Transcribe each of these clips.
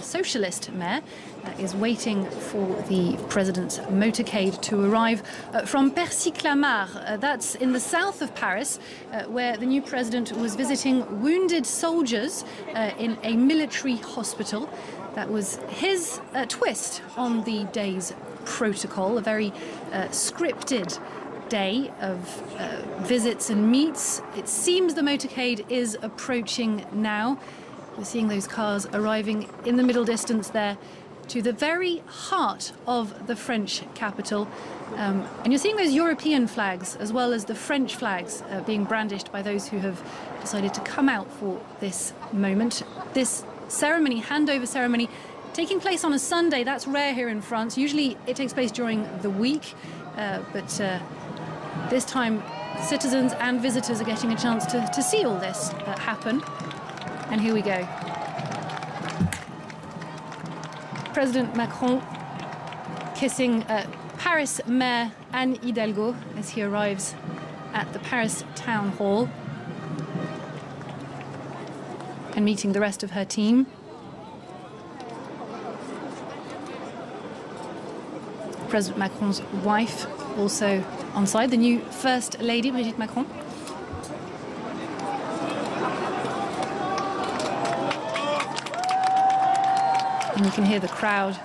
socialist mayor, is waiting for the president's motorcade to arrive from Percy-Clamart. That's in the south of Paris, where the new president was visiting wounded soldiers in a military hospital. That was his twist on the day's protocol, a very scripted day of visits and meets. It seems the motorcade is approaching now. We're seeing those cars arriving in the middle distance there to the very heart of the French capital. And you're seeing those European flags as well as the French flags being brandished by those who have decided to come out for this moment. This ceremony, handover ceremony, taking place on a Sunday. That's rare here in France. Usually it takes place during the week, but this time citizens and visitors are getting a chance to see all this happen. And here we go. President Macron kissing Paris Mayor Anne Hidalgo as he arrives at the Paris Town Hall and meeting the rest of her team. President Macron's wife also on side, the new First Lady, Brigitte Macron. And you can hear the crowd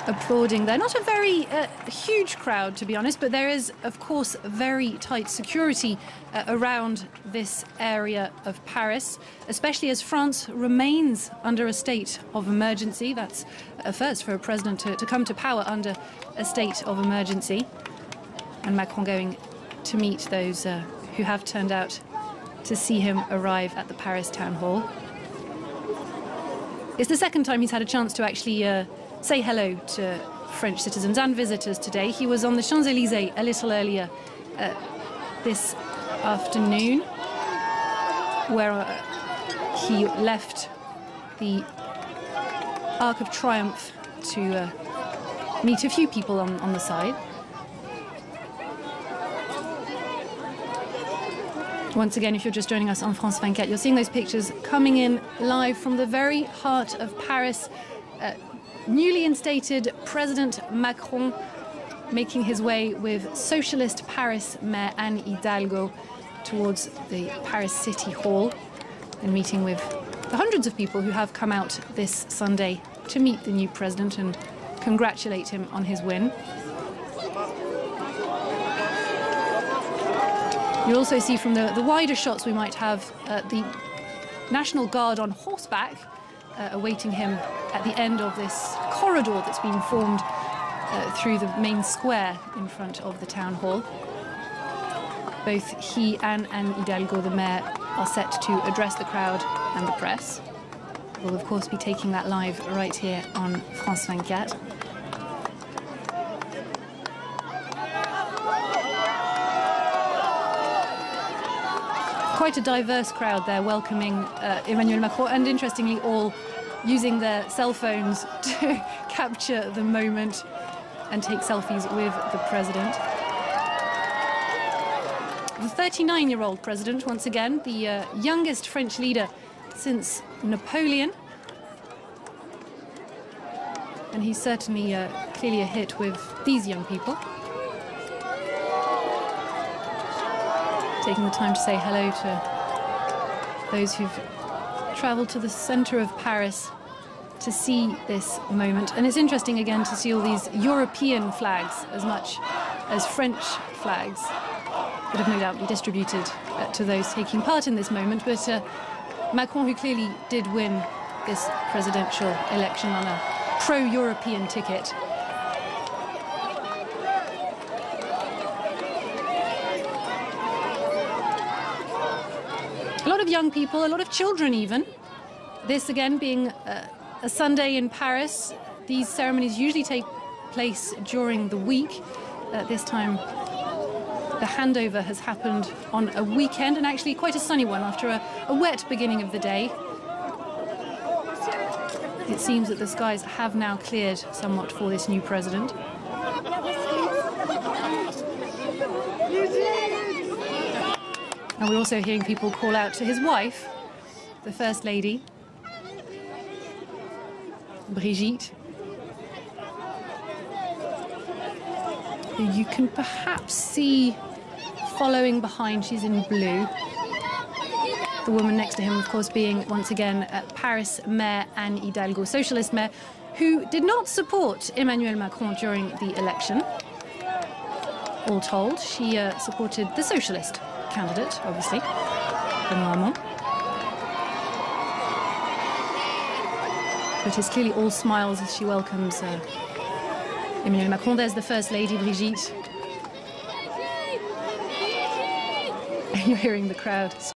applauding. They're not a very huge crowd, to be honest, but there is, of course, very tight security around this area of Paris, especially as France remains under a state of emergency. That's a first for a president to come to power under a state of emergency. And Macron going to meet those who have turned out to see him arrive at the Paris Town Hall. It's the second time he's had a chance to actually say hello to French citizens and visitors today. He was on the Champs-Élysées a little earlier this afternoon, where he left the Arc of Triumph to meet a few people on the side. Once again, if you're just joining us on France 24, you're seeing those pictures coming in live from the very heart of Paris. Newly instated President Macron making his way with socialist Paris Mayor Anne Hidalgo towards the Paris City Hall and meeting with the hundreds of people who have come out this Sunday to meet the new president and congratulate him on his win. You'll also see from the wider shots we might have the National Guard on horseback awaiting him at the end of this corridor that's been formed through the main square in front of the town hall. Both he and Anne Hidalgo, the mayor, are set to address the crowd and the press. We'll of course be taking that live right here on France 24. Quite a diverse crowd there welcoming Emmanuel Macron, and interestingly all using their cell phones to capture the moment and take selfies with the president. The 39-year-old president, once again, the youngest French leader since Napoleon. And he's certainly clearly a hit with these young people. Taking the time to say hello to those who've travelled to the centre of Paris to see this moment. And it's interesting again to see all these European flags as much as French flags that have no doubt been distributed to those taking part in this moment. But Macron, who clearly did win this presidential election on a pro-European ticket, a lot of young people, a lot of children even. This again being a Sunday in Paris. These ceremonies usually take place during the week. This time the handover has happened on a weekend, and actually quite a sunny one after a wet beginning of the day. It seems that the skies have now cleared somewhat for this new president. And we're also hearing people call out to his wife, the First Lady. Brigitte, who you can perhaps see following behind. She's in blue. The woman next to him, of course, being once again Paris Mayor Anne Hidalgo, socialist mayor, who did not support Emmanuel Macron during the election. All told, she supported the socialist candidate, obviously, Emmanuel Macron. But it's clearly all smiles as she welcomes Emmanuel Macron. There's the First Lady, Brigitte. And you're hearing the crowd